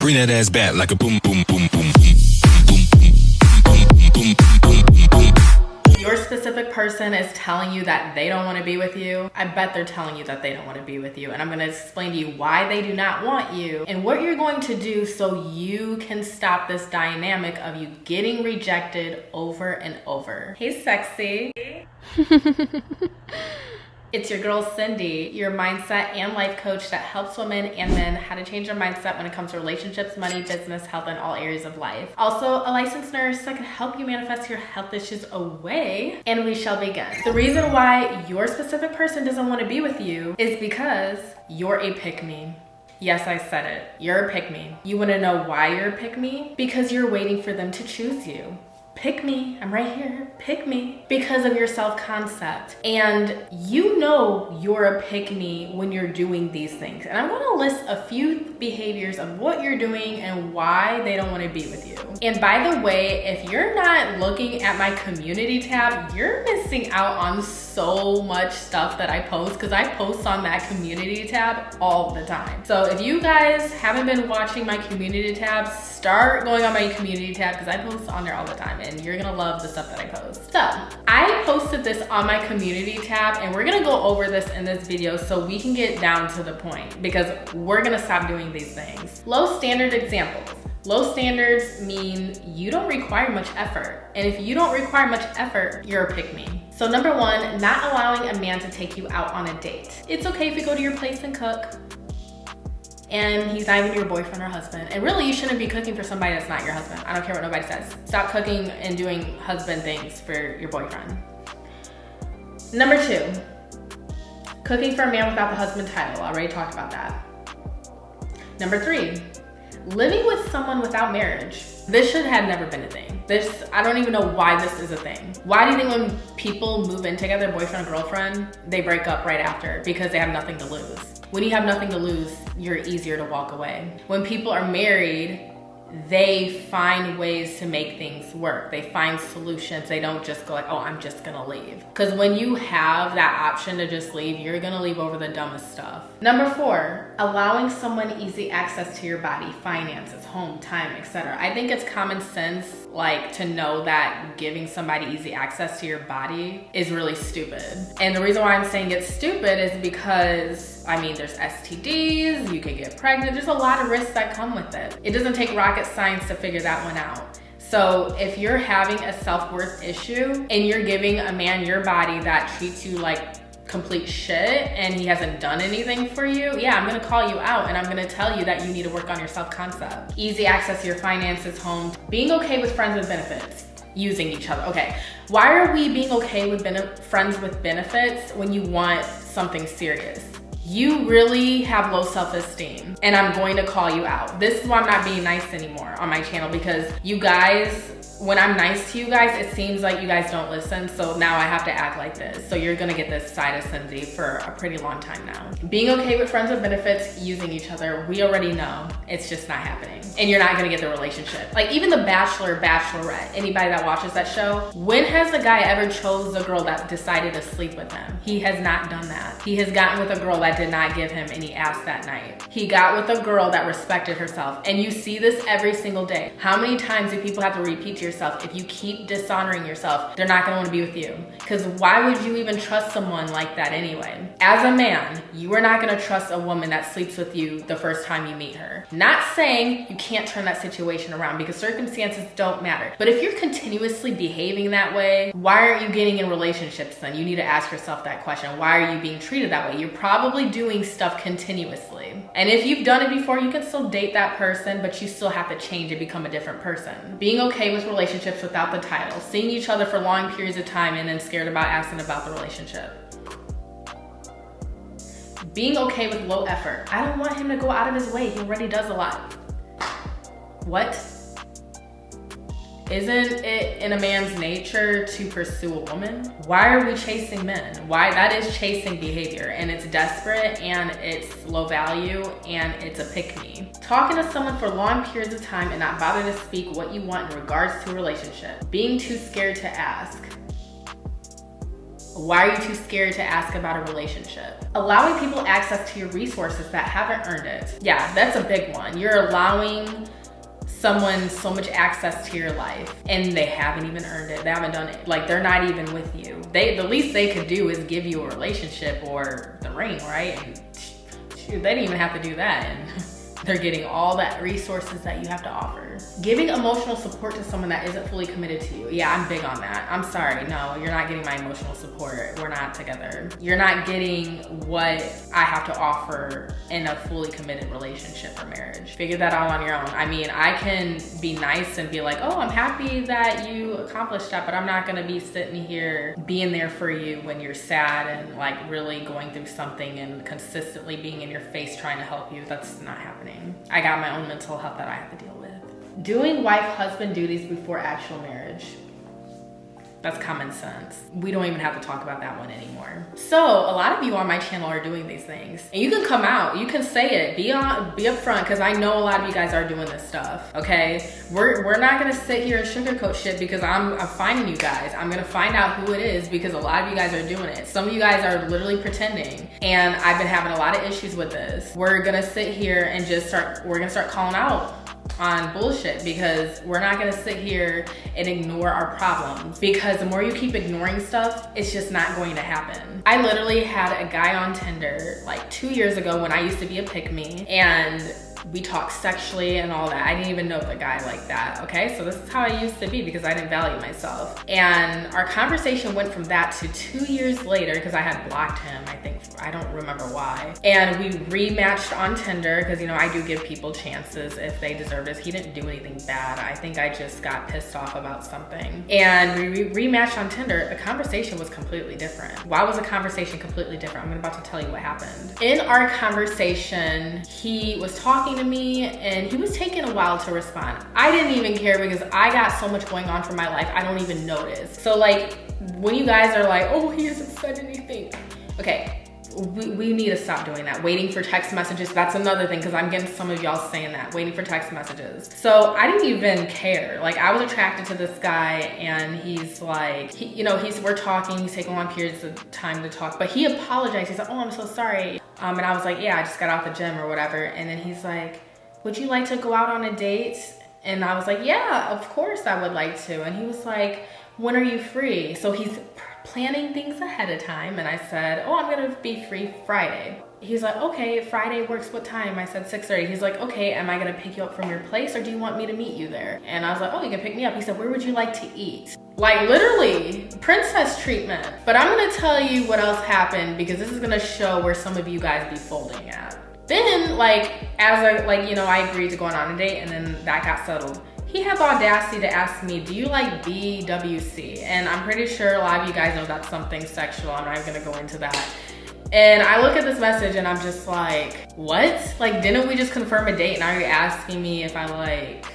Bring that ass back like a boom, boom, boom, boom. Your specific person is telling you that they don't want to be with you. I bet they're telling you that they don't want to be with you. And I'm going to explain to you why they do not want you and what you're going to do so you can stop this dynamic of you getting rejected over and over. Hey, sexy. It's your girl, Cindy, your mindset and life coach that helps women and men how to change their mindset when it comes to relationships, money, business, health, and all areas of life. Also, a licensed nurse that can help you manifest your health issues away, and we shall begin. The reason why your specific person doesn't want to be with you is because you're a pick-me. Yes, I said it. You're a pick-me. You want to know why you're a pick-me? Because you're waiting for them to choose you. Pick me, I'm right here, pick me, because of your self-concept. And you know you're a pick me when you're doing these things. And I'm gonna list a few behaviors of what you're doing and why they don't wanna be with you. And by the way, if you're not looking at my community tab, you're missing out on so much stuff that I post, because I post on that community tab all the time. So if you guys haven't been watching my community tab, start going on my community tab, because I post on there all the time. And you're gonna love the stuff that I post. So I posted this on my community tab, and we're gonna go over this in this video so we can get down to the point, because we're gonna stop doing these things. Low standard examples. Low standards mean you don't require much effort. And if you don't require much effort, you're a pick-me. So number one, not allowing a man to take you out on a date. It's okay if you go to your place and cook, and he's not even your boyfriend or husband. And really, you shouldn't be cooking for somebody that's not your husband. I don't care what nobody says. Stop cooking and doing husband things for your boyfriend. Number two, cooking for a man without the husband title. I already talked about that. Number three, living with someone without marriage. This should have never been a thing. I don't even know why this is a thing. Why do you think when people move in together, boyfriend and girlfriend, they break up right after? Because they have nothing to lose. When you have nothing to lose, you're easier to walk away. When people are married, they find ways to make things work. They find solutions. They don't just go like, oh, I'm just gonna leave. Because when you have that option to just leave, you're gonna leave over the dumbest stuff. Number four, allowing someone easy access to your body, finances, home, time, etc. I think it's common sense, like, to know that giving somebody easy access to your body is really stupid. And the reason why I'm saying it's stupid is because, I mean, there's STDs, you could get pregnant, there's a lot of risks that come with it. It doesn't take rocket science to figure that one out. So if you're having a self-worth issue and you're giving a man your body that treats you like complete shit and he hasn't done anything for you, yeah, I'm gonna call you out and I'm gonna tell you that you need to work on your self-concept. Easy access to your finances, home, being okay with friends with benefits, using each other. Okay, why are we being okay with friends with benefits when you want something serious? You really have low self-esteem, and I'm going to call you out. This is why I'm not being nice anymore on my channel, because you guys, when I'm nice to you guys, it seems like you guys don't listen, so now I have to act like this. So you're gonna get this side of Cindy for a pretty long time now. Being okay with friends with benefits, using each other, we already know it's just not happening. And you're not gonna get the relationship. Like even The Bachelor, Bachelorette, anybody that watches that show, when has a guy ever chose a girl that decided to sleep with him? He has not done that. He has gotten with a girl that did not give him any ass that night. He got with a girl that respected herself. And you see this every single day. How many times do people have to repeat to yourself, if you keep dishonoring yourself, they're not gonna wanna be with you? Because why would you even trust someone like that anyway? As a man, you are not gonna trust a woman that sleeps with you the first time you meet her. Not saying you can't turn that situation around, because circumstances don't matter. But if you're continuously behaving that way, why aren't you getting in relationships then? You need to ask yourself that question. Why are you being treated that way? You're probably doing stuff continuously. And if you've done it before, you can still date that person, but you still have to change and become a different person. Being okay with relationships without the title, seeing each other for long periods of time and then scared about asking about the relationship. Being okay with low effort. I don't want him to go out of his way. He already does a lot. What? Isn't it in a man's nature to pursue a woman? Why are we chasing men? Why? That is chasing behavior, and it's desperate, and it's low value, and it's a pick-me. Talking to someone for long periods of time and not bother to speak what you want in regards to a relationship. Being too scared to ask. Why are you too scared to ask about a relationship? Allowing people access to your resources that haven't earned it. Yeah, that's a big one. You're allowing someone so much access to your life and they haven't even earned it. They haven't done it. Like, they're not even with you. The least they could do is give you a relationship or the ring, right? And shoot, they didn't even have to do that. And they're getting all that resources that you have to offer. Giving emotional support to someone that isn't fully committed to you. Yeah, I'm big on that. I'm sorry, no, you're not getting my emotional support. We're not together. You're not getting what I have to offer in a fully committed relationship or marriage. Figure that out on your own. I mean, I can be nice and be like, oh, I'm happy that you accomplished that, but I'm not gonna be sitting here being there for you when you're sad and like really going through something and consistently being in your face trying to help you. That's not happening. I got my own mental health that I have to deal with. Doing wife-husband duties before actual marriage. That's common sense. We don't even have to talk about that one anymore. So a lot of you on my channel are doing these things. And you can come out, you can say it, be upfront, because I know a lot of you guys are doing this stuff, okay? We're not gonna sit here and sugarcoat shit because I'm finding you guys. I'm gonna find out who it is because a lot of you guys are doing it. Some of you guys are literally pretending. And I've been having a lot of issues with this. We're gonna sit here and we're gonna start calling out on bullshit because we're not gonna sit here and ignore our problems, because the more you keep ignoring stuff, it's just not going to happen. I literally had a guy on Tinder like 2 years ago when I used to be a pick-me, and we talked sexually and all that. I didn't even know the guy like that, okay? So this is how I used to be because I didn't value myself. And our conversation went from that to 2 years later, because I had blocked him, I don't remember why. And we rematched on Tinder, because you know, I do give people chances if they deserve it. He didn't do anything bad. I think I just got pissed off about something. And we rematched on Tinder. The conversation was completely different. Why was the conversation completely different? I'm about to tell you what happened. In our conversation, he was talking to me and he was taking a while to respond. I didn't even care because I got so much going on for my life, I don't even notice. So like, when you guys are like, oh, he hasn't said anything. Okay, we need to stop doing that. Waiting for text messages, that's another thing, because I'm getting some of y'all saying that, waiting for text messages. So I didn't even care. Like, I was attracted to this guy and he's like, we're talking, he's taking long periods of time to talk, but he apologized. He's like, oh, I'm so sorry. And I was like, yeah, I just got out the gym or whatever. And then he's like, would you like to go out on a date? And I was like, yeah, of course I would like to. And he was like, when are you free? So he's planning things ahead of time. And I said, oh, I'm gonna be free Friday. He's like, okay, Friday works, what time? I said 6:30. He's like, okay, am I gonna pick you up from your place or do you want me to meet you there? And I was like, oh, you can pick me up. He said, where would you like to eat? Like, literally, princess treatment. But I'm gonna tell you what else happened, because this is gonna show where some of you guys be folding at. Then, like, I agreed to go on a date, and then that got settled. He had the audacity to ask me, do you like BWC? And I'm pretty sure a lot of you guys know that's something sexual. I'm not even gonna go into that. And I look at this message and I'm just like, what? Like, didn't we just confirm a date? Now you're asking me if I like...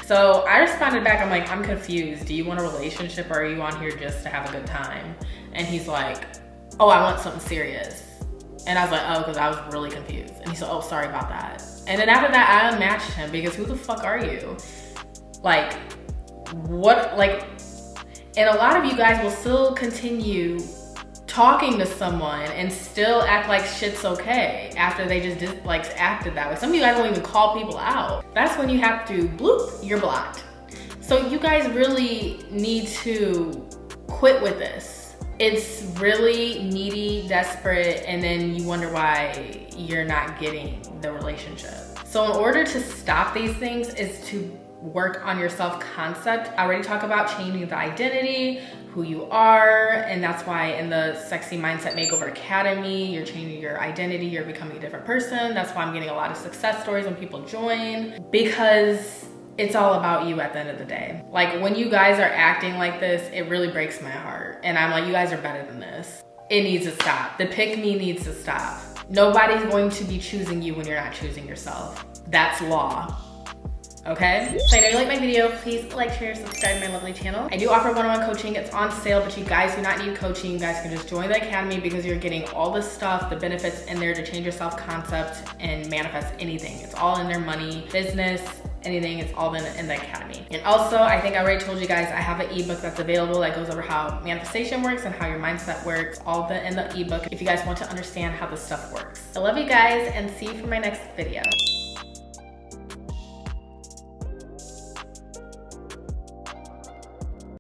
So I responded back, I'm like, I'm confused. Do you want a relationship or are you on here just to have a good time? And he's like, oh, I want something serious. And I was like, oh, because I was really confused. And he said, oh, sorry about that. And then after that, I unmatched him because who the fuck are you? Like, what, like, and a lot of you guys will still continue talking to someone and still act like shit's okay after they just acted that way. Some of you guys don't even call people out. That's when you have to bloop, you're blocked. So you guys really need to quit with this. It's really needy, desperate, and then you wonder why you're not getting the relationship. So in order to stop these things is to work on your self-concept. I already talked about changing the identity, who you are, and that's why in the Sexy Mindset Makeover Academy, you're changing your identity, you're becoming a different person. That's why I'm getting a lot of success stories when people join, because it's all about you at the end of the day. Like, when you guys are acting like this, it really breaks my heart. And I'm like, you guys are better than this. It needs to stop. The pick me needs to stop. Nobody's going to be choosing you when you're not choosing yourself. That's law. Okay? So I know you like my video, please like, share, subscribe to my lovely channel. I do offer one-on-one coaching. It's on sale, but you guys do not need coaching. You guys can just join the academy because you're getting all the stuff, the benefits in there to change your self-concept and manifest anything. It's all in there: money, business, anything, it's all been in the academy. And also, I think I already told you guys, I have an ebook that's available that goes over how manifestation works and how your mindset works, all in the ebook if you guys want to understand how this stuff works. I love you guys and see you for my next video.